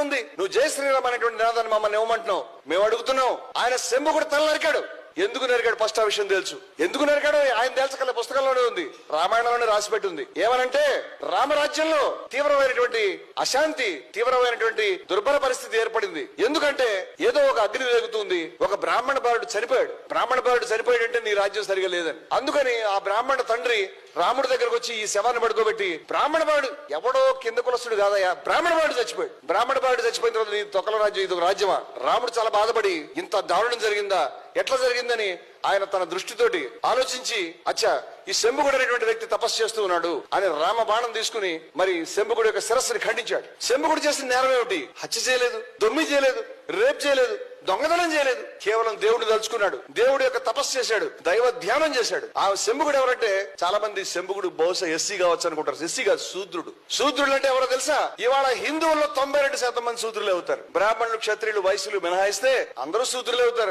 ఉంది. నువ్వు జయ శ్రీరామ్ అనేటువంటి నినాదాన్ని మమ్మల్ని ఇవ్వమంటున్నావు. మేము అడుగుతున్నాం. ఆయన శంభుకుడు తల నరికాడు. ఎందుకు నరికాడు? ఫస్ట్ ఆ విషయం తెలుసు. ఎందుకు నరికాడు ఆయన తెలుసకల పుస్తకంలోనే ఉంది, రామాయణంలోనే రాసిపెట్టి ఉంది. ఏమనంటే రామరాజ్యంలో తీవ్రమైనటువంటి అశాంతి, తీవ్రమైనటువంటి దుర్భర పరిస్థితి ఏర్పడింది. ఎందుకంటే ఏదో ఒక అగ్ని వేగుతుంది, ఒక బ్రాహ్మణ బాలుడు చనిపోయాడు. బ్రాహ్మణ బాలుడు చనిపోయాడంటే నీ రాజ్యం సరిగా లేదని. అందుకని ఆ బ్రాహ్మణ తండ్రి రాముడి దగ్గరకు వచ్చి ఈ శవాన్ని పడుకోబెట్టి, బ్రాహ్మణ బాలుడు ఎవడో కింద కులస్తుడు కాదయ్యా, బ్రాహ్మణ బాలుడు చచ్చిపోయాడు. బ్రాహ్మణ బాలుడు చచ్చిపోయిన తర్వాత నీ తొక్కల రాజ్యం ఇది ఒక రాజ్యమా? రాముడు చాలా బాధపడి ఇంత దారుణం జరిగిందా, ఎట్లా జరిగిందని ఆయన తన దృష్టితోటి ఆలోచించి, అచ్చా ఈ శంభుకుడు అనేటువంటి వ్యక్తి తపస్సు చేస్తూ ఉన్నాడు అని రామ బాణం తీసుకుని మరి శంభుకుడు యొక్క శిరస్సుని ఖండించాడు. శంభుకుడు చేసిన నేరం ఏమిటి? హత్య చేయలేదు, దొమ్మి చేయలేదు, రేప్ చేయలేదు, దొంగతనం చేయలేదు. కేవలం దేవుడు తలుచుకున్నాడు, దేవుడు యొక్క తపస్సు చేశాడు, దైవ ధ్యానం చేశాడు. ఆ శంభుకుడు ఎవరంటే చాలా మంది శంభుకుడు బహుశా ఎస్సీ కావచ్చు అనుకుంటారు. ఎస్సీ కాదు, శూద్రుడు. శూద్రుడు అంటే ఎవరో తెలుసా? ఇవాళ హిందువుల్లో 92% మంది శూద్రులే అవుతారు. బ్రాహ్మణులు, క్షత్రియులు, వైశ్యులు మినహాయిస్తే అందరూ శూద్రులే అవుతారు.